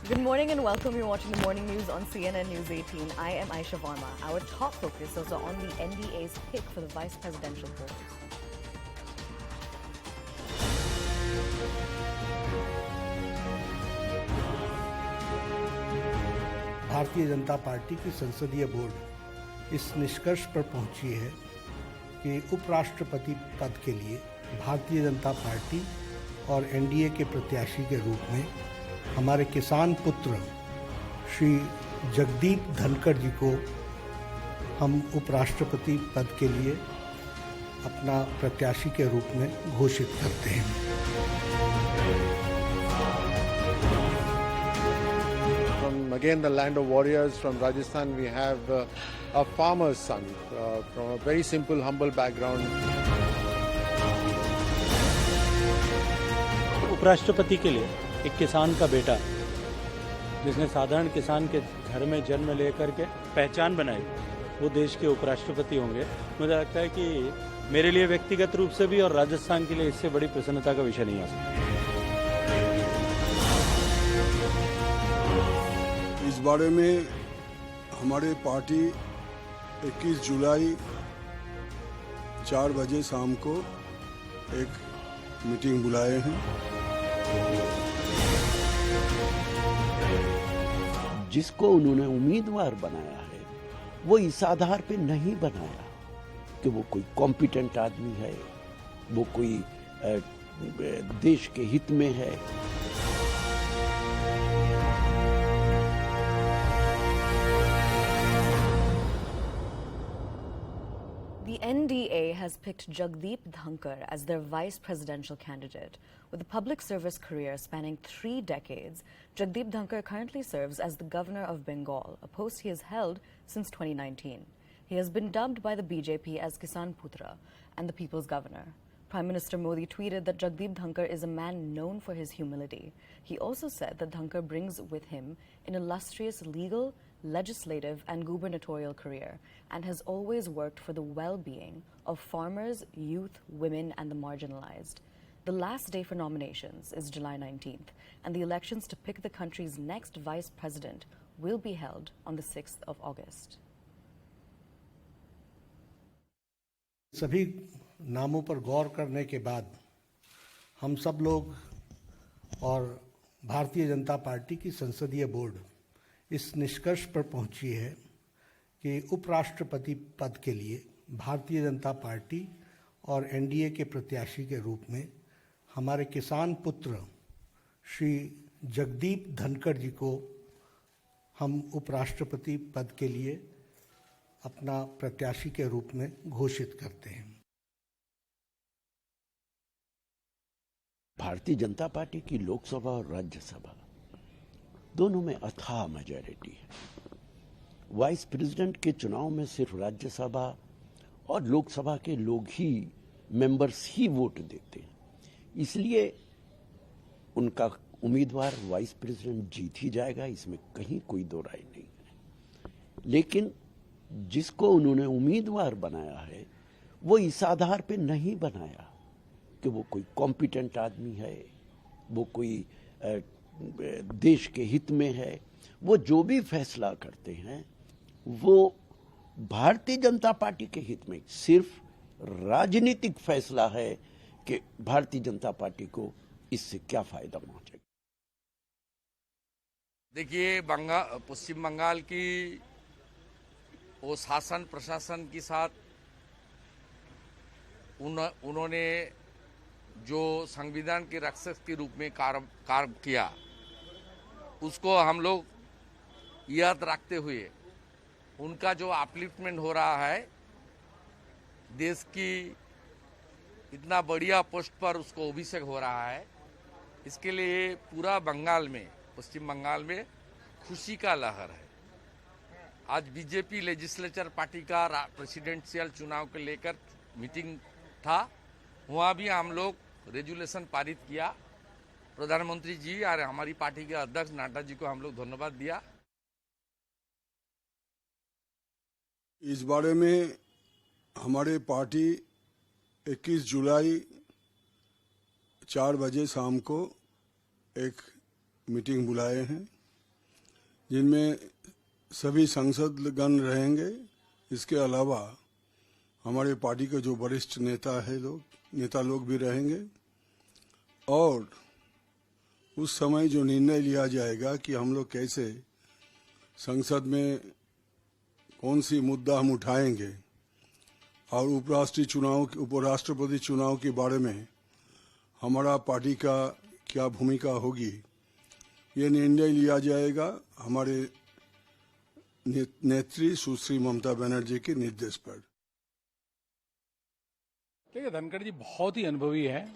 Good morning and welcome. You're watching the morning news on CNN News 18. I am Aisha Varma. Our top focus is on the NDA's pick for the vice presidential post. Bharatiya Janata party की संसदीय board इस निष्कर्ष पर पहुंची है कि उपराष्ट्रपति पद के लिए भारतीय जनता पार्टी और एनडीए के प्रत्याशी के रूप में हमारे किसान पुत्र श्री जगदीप धनखड़ जी को हम उपराष्ट्रपति पद के लिए अपना प्रत्याशी के रूप में घोषित करते हैं। Again, the land of warriors from Rajasthan, we have a farmer's son from a very simple, humble background. उपराष्ट्रपति के लिए एक किसान का बेटा जिसने साधारण किसान के घर में जन्म लेकर के पहचान बनाई, वो देश के उपराष्ट्रपति होंगे। मुझे लगता है कि मेरे लिए व्यक्तिगत रूप से भी और राजस्थान के लिए इससे बड़ी प्रसन्नता का विषय नहीं आ सकता। इस बारे में हमारे पार्टी 21 जुलाई 4 बजे शाम को एक मीटिंग बुलाए हैं। जिसको उन्होंने उम्मीदवार बनाया है वो इस आधार पे नहीं बनाया कि वो कोई कॉम्पिटेंट आदमी है, वो कोई देश के हित में है। The NDA has picked Jagdeep Dhankar as their vice presidential candidate. With a public service career spanning 3 decades, Jagdeep Dhankar currently serves as the governor of Bengal, a post he has held since 2019. He has been dubbed by the BJP as Kisan Putra and the people's governor. Prime Minister Modi tweeted that Jagdeep Dhankar is a man known for his humility. He also said that Dhankar brings with him an illustrious legal, legislative and gubernatorial career and has always worked for the well-being of farmers, youth, women and the marginalized. The last day for nominations is July 19th, and the elections to pick the country's next vice president will be held on the 6th of August. सभी नामों पर गौर करने के बाद हम सब लोग और भारतीय जनता पार्टी की संसदीय बोर्ड इस निष्कर्ष पर पहुंची है कि उपराष्ट्रपति पद के लिए भारतीय जनता पार्टी और एनडीए के प्रत्याशी के रूप में हमारे किसान पुत्र श्री जगदीप धनखड़ जी को हम उपराष्ट्रपति पद के लिए अपना प्रत्याशी के रूप में घोषित करते हैं। भारतीय जनता पार्टी की लोकसभा और राज्यसभा दोनों में अथाह मेजॉरिटी है। वाइस प्रेसिडेंट के चुनाव में सिर्फ राज्यसभा और लोकसभा के लोग ही मेंबर्स ही वोट देते हैं, इसलिए उनका उम्मीदवार वाइस प्रेसिडेंट जीत ही जाएगा, इसमें कहीं कोई दो राय नहीं है। लेकिन जिसको उन्होंने उम्मीदवार बनाया है वो इस आधार पे नहीं बनाया कि वो कोई कॉम्पिटेंट आदमी है, वो कोई देश के हित में है। वो जो भी फैसला करते हैं वो भारतीय जनता पार्टी के हित में, सिर्फ राजनीतिक फैसला है कि भारतीय जनता पार्टी को इससे क्या फायदा पहुंचेगा। देखिए, पश्चिम बंगाल की वो शासन प्रशासन के साथ उन्होंने जो संविधान के रक्षक के रूप में कार्य किया, उसको हम लोग याद रखते हुए उनका जो अपलिफ्टमेंट हो रहा है, देश की इतना बढ़िया पोस्ट पर उसको अभिषेक हो रहा है, इसके लिए पूरा बंगाल में, पश्चिम बंगाल में खुशी का लहर है। आज बीजेपी लेजिस्लेचर पार्टी का प्रेसिडेंशियल चुनाव को लेकर मीटिंग था, वहाँ भी हम लोग रेजुलेशन पारित किया। प्रधानमंत्री जी और हमारी पार्टी के अध्यक्ष नड्डा जी को हम लोग धन्यवाद दिया। इस बारे में हमारे पार्टी 21 जुलाई 4 बजे शाम को एक मीटिंग बुलाए हैं। जिनमें सभी सांसदगण रहेंगे। इसके अलावा हमारे पार्टी के जो वरिष्ठ नेता लोग भी रहेंगे और उस समय जो निर्णय लिया जाएगा कि हम लोग कैसे संसद में कौन सी मुद्दा हम उठाएंगे और उपराष्ट्रपति चुनाव के बारे में हमारा पार्टी का क्या भूमिका होगी, ये निर्णय लिया जाएगा हमारे नेत्री सुश्री ममता बनर्जी के निर्देश पर। देखिए, धनखड़ जी बहुत ही अनुभवी हैं,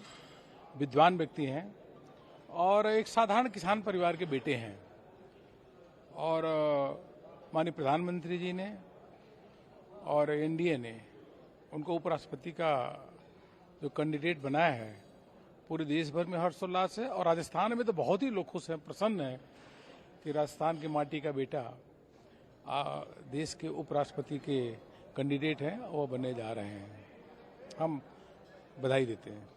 विद्वान व्यक्ति हैं और एक साधारण किसान परिवार के बेटे हैं। और माननीय प्रधानमंत्री जी ने और एनडीए ने उनको उपराष्ट्रपति का जो कैंडिडेट बनाया है, पूरे देश भर में हर्षोल्लास है। और राजस्थान में तो बहुत ही लोग खुश हैं, प्रसन्न हैं कि राजस्थान की माटी का बेटा देश के उपराष्ट्रपति के कैंडिडेट हैं, वो बनने जा रहे हैं। हम बधाई देते हैं।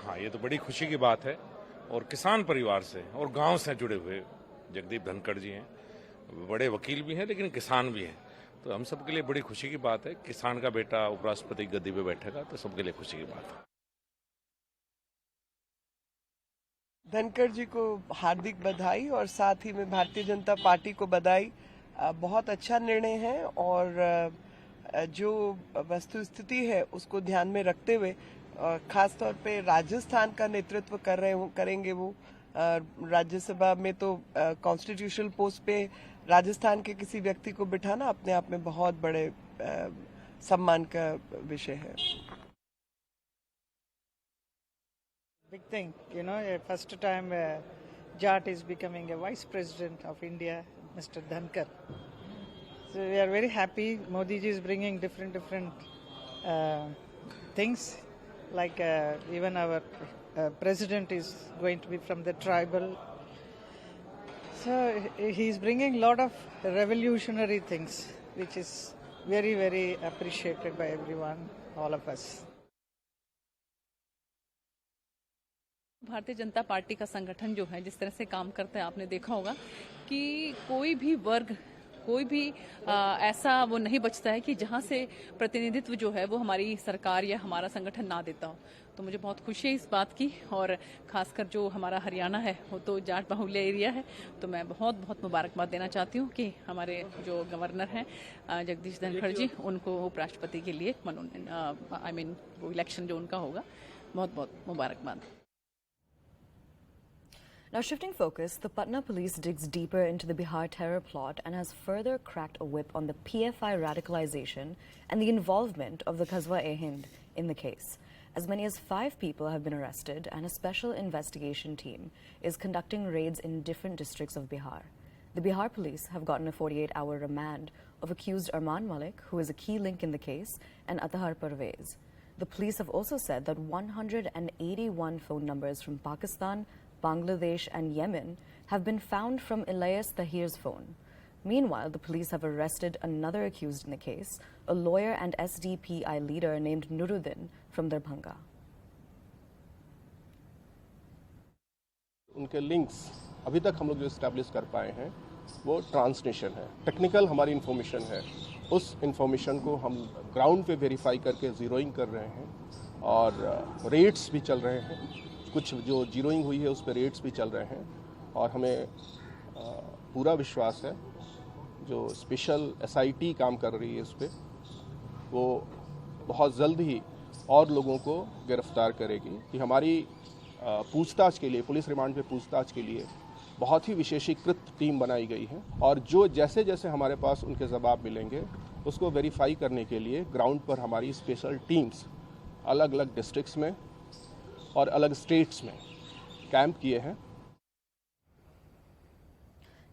हाँ, ये तो बड़ी खुशी की बात है और किसान परिवार से और गांव से जुड़े हुए जगदीप धनखड़ जी हैं, बड़े वकील भी हैं लेकिन किसान भी हैं, तो हम सबके लिए बड़ी खुशी की बात है। किसान का बेटा उपराष्ट्रपति गद्दी पे बैठेगा तो सबके लिए खुशी की बात है। धनखड़ जी को हार्दिक बधाई और साथ ही में भारतीय जनता पार्टी को बधाई। बहुत अच्छा निर्णय है और जो वस्तु स्थिति है उसको ध्यान में रखते हुए खास तौर पे राजस्थान का नेतृत्व करेंगे वो। राज्यसभा में तो कॉन्स्टिट्यूशनल पोस्ट पे राजस्थान के किसी व्यक्ति को बिठाना अपने आप में बहुत बड़े सम्मान का विषय है। Big thing, first time Jat is becoming a vice president of India, Mr. Dhankar. So we are very happy. Modi ji is bringing different things, like even our president is going to be from the tribal. So he is bringing a lot of revolutionary things, which is very, very appreciated by everyone, all of us. Bharatiya Janata party का संगठन जो है जिस तरह से काम करता है, आपने देखा होगा कि कोई भी वर्ग, कोई भी ऐसा वो नहीं बचता है कि जहां से प्रतिनिधित्व जो है वो हमारी सरकार या हमारा संगठन ना देता हो। तो मुझे बहुत खुशी है इस बात की, और खासकर जो हमारा हरियाणा है वो तो जाट बाहुल्य एरिया है, तो मैं बहुत बहुत मुबारकबाद देना चाहती हूँ कि हमारे जो गवर्नर हैं जगदीश धनखड़ जी, उनको उपराष्ट्रपति के लिए वो इलेक्शन जो उनका होगा, बहुत बहुत मुबारकबाद। Now shifting focus, the Patna police digs deeper into the Bihar terror plot and has further cracked a whip on the PFI radicalization and the involvement of the Qaswa-e-Hind in the case. As many as 5 people have been arrested and a special investigation team is conducting raids in different districts of Bihar. The Bihar police have gotten a 48-hour remand of accused Arman Malik, who is a key link in the case, and Atahar Parvez. The police have also said that 181 phone numbers from Pakistan, Bangladesh and Yemen have been found from Elias Tahir's phone. Meanwhile, the police have arrested another accused in the case, a lawyer and SDPI leader named Nuruddin from Darbhanga. उनके links अभी तक हम लोग जो establish कर पाए हैं वो ट्रांसनेशन है, टेक्निकल हमारी इन्फॉर्मेशन है। उस इन्फॉर्मेशन को हम ग्राउंड पे वेरीफाई करके जीरोइंग कर रहे हैं और रेट्स भी चल रहे हैं। कुछ जो जीरोइंग हुई है उस पर रेट्स भी चल रहे हैं और हमें पूरा विश्वास है जो स्पेशल एसआईटी काम कर रही है इस पर, वो बहुत जल्द ही और लोगों को गिरफ्तार करेगी। कि हमारी पूछताछ के लिए, पुलिस रिमांड पे पूछताछ के लिए बहुत ही विशेषीकृत टीम बनाई गई है और जो जैसे जैसे हमारे पास उनके जवाब मिलेंगे उसको वेरीफाई करने के लिए ग्राउंड पर हमारी स्पेशल टीम्स अलग अलग डिस्ट्रिक्ट्स में और अलग स्टेट्स में कैंप किए हैं।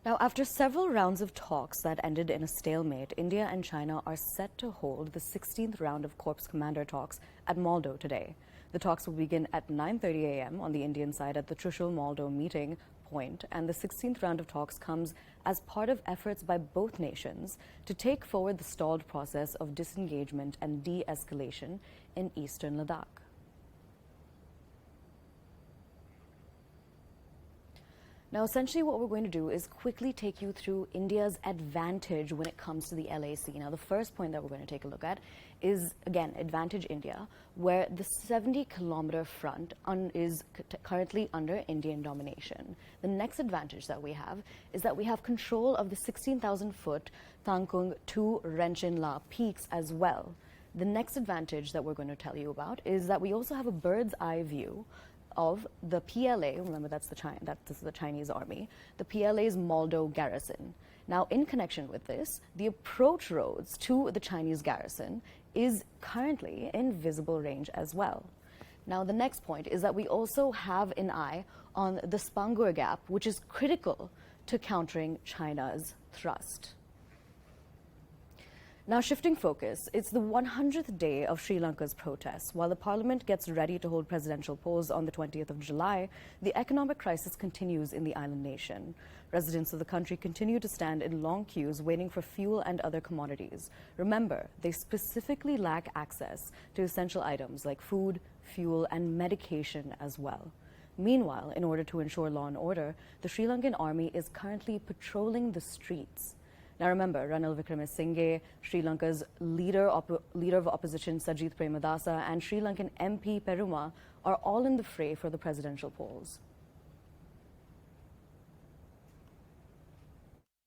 Now, after several rounds of talks that ended in a stalemate, India and China are set to hold the 16th round of Corps Commander talks at Maldo today. The talks will begin at 9:30 a.m. on the Indian side at the Trishul-Maldo meeting point, and the 16th round of talks comes as part of efforts by both nations to take forward the stalled process of disengagement and de-escalation in eastern Ladakh. Now, essentially what we're going to do is quickly take you through India's advantage when it comes to the LAC. Now, the first point that we're going to take a look at is, again, Advantage India, where the 70-kilometer front is currently under Indian domination. The next advantage that we have is that we have control of the 16,000-foot Tangkung to Renchin-La peaks as well. The next advantage that we're going to tell you about is that we also have a bird's eye view of the PLA, remember that's the Chinese army, the PLA's Maldo garrison. Now, in connection with this, the approach roads to the Chinese garrison is currently in visible range as well. Now, the next point is that we also have an eye on the Spangur Gap, which is critical to countering China's thrust. Now, shifting focus, it's the 100th day of Sri Lanka's protests. While the parliament gets ready to hold presidential polls on the 20th of July, the economic crisis continues in the island nation. Residents of the country continue to stand in long queues waiting for fuel and other commodities. Remember, they specifically lack access to essential items like food, fuel, and medication as well. Meanwhile, in order to ensure law and order, the Sri Lankan army is currently patrolling the streets. Now remember, Ranil Wickremesinghe, Sri Lanka's leader of opposition Sajith Premadasa, and Sri Lankan MP Peruma are all in the fray for the presidential polls.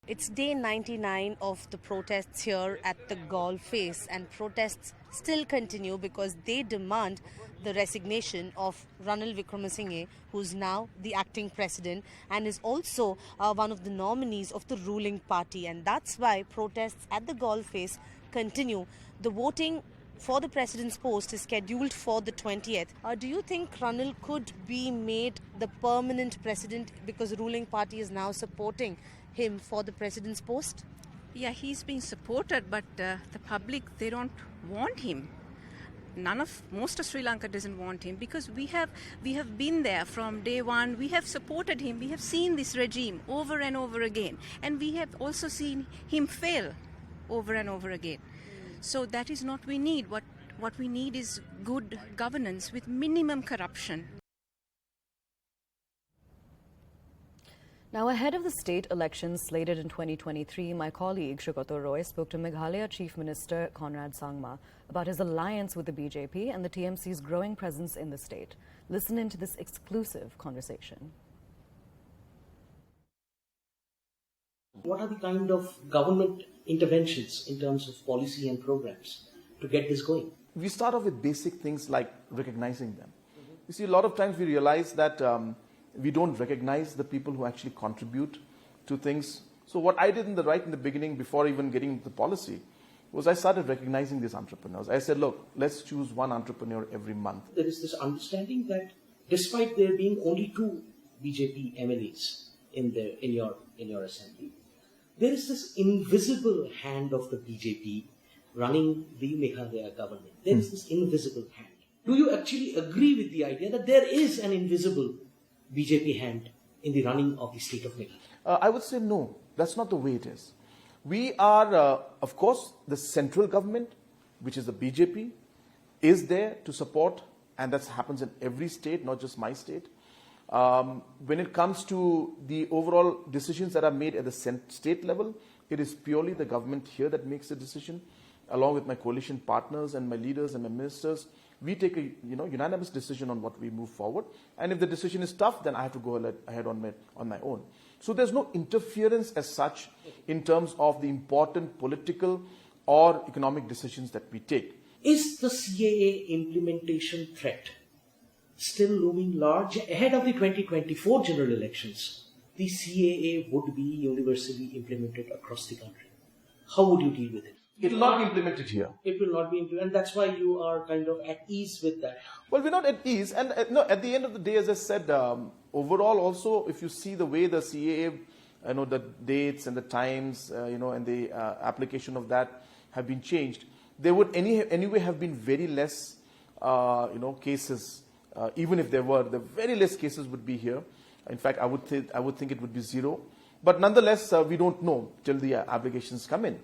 It's day 99 of the protests here at the Galle Face, and protests still continue because they demand the resignation of Ranil Wickremesinghe, who's now the acting president and is also one of the nominees of the ruling party. And that's why protests at the Galle Face continue. The voting for the president's post is scheduled for the 20th. Do you think Ranil could be made the permanent president because the ruling party is now supporting him for the president's post? Yeah, he's being supported, but the public, they don't want him. Most of Sri Lanka doesn't want him because we have been there from day one. We have supported him. We have seen this regime over and over again, and we have also seen him fail over and over again. So that is not what we need. What we need is good governance with minimum corruption. Now, ahead of the state elections slated in 2023, my colleague Shukato Roy spoke to Meghalaya Chief Minister Conrad Sangma about his alliance with the BJP and the TMC's growing presence in the state. Listen into this exclusive conversation. What are the kind of government interventions in terms of policy and programs to get this going? We start off with basic things like recognizing them. You see, a lot of times we realize that we don't recognize the people who actually contribute to things. So what I did in the beginning, before even getting into the policy, was I started recognizing these entrepreneurs. I said, look, let's choose one entrepreneur every month. There is this understanding that despite there being only 2 BJP MLAs in your assembly, there is this invisible hand of the BJP running the Meghalaya government. There is this invisible hand. Do you actually agree with the idea that there is an invisible BJP hand in the running of the state of Meghalaya? I would say no. That's not the way it is. We are, of course, the central government, which is the BJP, is there to support, and that happens in every state, not just my state. When it comes to the overall decisions that are made at the state level, it is purely the government here that makes the decision, along with my coalition partners and my leaders and my ministers. We take a unanimous decision on what we move forward, and if the decision is tough, then I have to go ahead on my own. So there's no interference as such in terms of the important political or economic decisions that we take. Is the CAA implementation threat still looming large ahead of the 2024 general elections? The CAA would be universally implemented across the country. How would you deal with it? It will not be implemented here. It will not be implemented, and that's why you are kind of at ease with that. Well, we're not at ease, and no. At the end of the day, as I said, overall, also, if you see the way the CAA, the dates and the times, and the application of that have been changed, there would anyway have been very less, cases. Even if there were, the very less cases would be here. In fact, I would think it would be 0. But nonetheless, we don't know till the applications come in.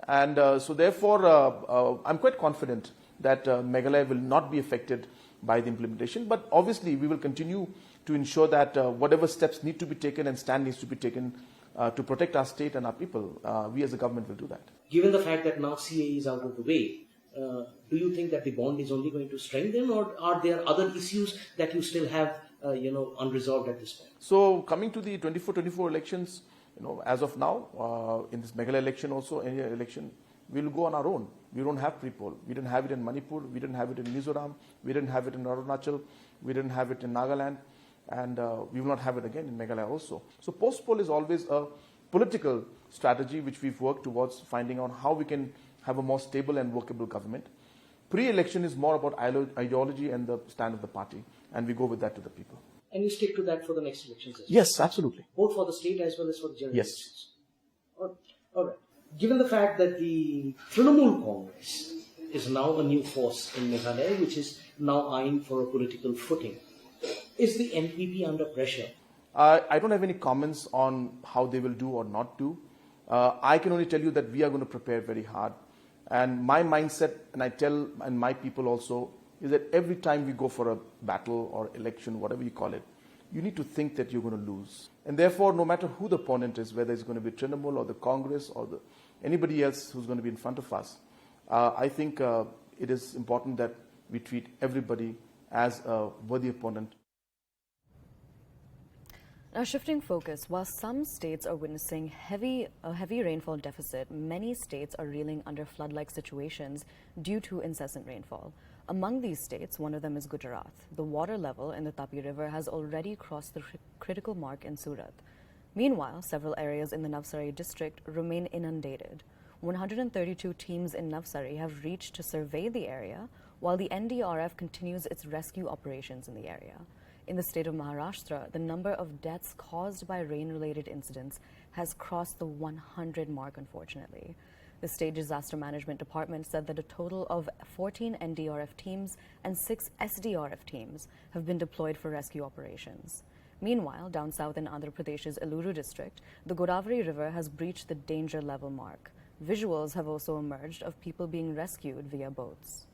And so therefore, I'm quite confident that Meghalaya will not be affected by the implementation. But obviously, we will continue to ensure that whatever steps need to be taken and stand needs to be taken to protect our state and our people, we as a government will do that. Given the fact that now CA is out of the way, do you think that the bond is only going to strengthen, or are there other issues that you still have, unresolved at this point? So coming to the 24 elections, as of now, in this Meghalaya election also, any election, we will go on our own. We don't have pre-poll. We didn't have it in Manipur. We didn't have it in Mizoram. We didn't have it in Arunachal. We didn't have it in Nagaland. And we will not have it again in Meghalaya also. So post-poll is always a political strategy which we've worked towards finding out how we can have a more stable and workable government. Pre-election is more about ideology and the stand of the party, and we go with that to the people. And you stick to that for the next elections as well? Yes, absolutely. Both for the state as well as for the general Yes. elections? All right. Given the fact that the Trinamool Congress is now a new force in Meghalaya, which is now eyeing for a political footing, is the NPP under pressure? I don't have any comments on how they will do or not do. I can only tell you that we are going to prepare very hard. And my mindset, and I tell and my people also, is that every time we go for a battle or election, whatever you call it, you need to think that you're going to lose. And therefore, no matter who the opponent is, whether it's going to be Trinamool or the Congress or anybody else who's going to be in front of us, I think it is important that we treat everybody as a worthy opponent. Now, shifting focus, while some states are witnessing a heavy rainfall deficit, many states are reeling under flood-like situations due to incessant rainfall. Among these states, one of them is Gujarat. The water level in the Tapi River has already crossed the critical mark in Surat. Meanwhile, several areas in the Navsari district remain inundated. 132 teams in Navsari have reached to survey the area, while the NDRF continues its rescue operations in the area. In the state of Maharashtra, the number of deaths caused by rain-related incidents has crossed the 100 mark, unfortunately. The State Disaster Management Department said that a total of 14 NDRF teams and 6 SDRF teams have been deployed for rescue operations. Meanwhile, down south in Andhra Pradesh's Eluru district, the Godavari River has breached the danger level mark. Visuals have also emerged of people being rescued via boats.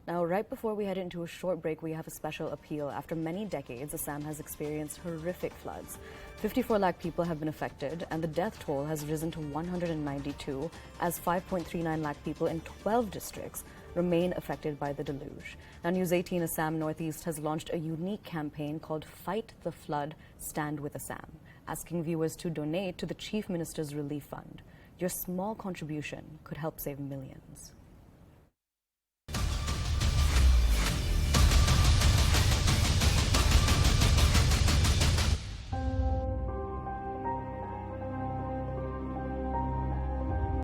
Now, right before we head into a short break, we have a special appeal. After many decades, Assam has experienced horrific floods. 54 lakh people have been affected, and the death toll has risen to 192, as 5.39 lakh people in 12 districts remain affected by the deluge. Now, News 18 Assam Northeast has launched a unique campaign called Fight the Flood, Stand with Assam, asking viewers to donate to the Chief Minister's Relief Fund. Your small contribution could help save millions.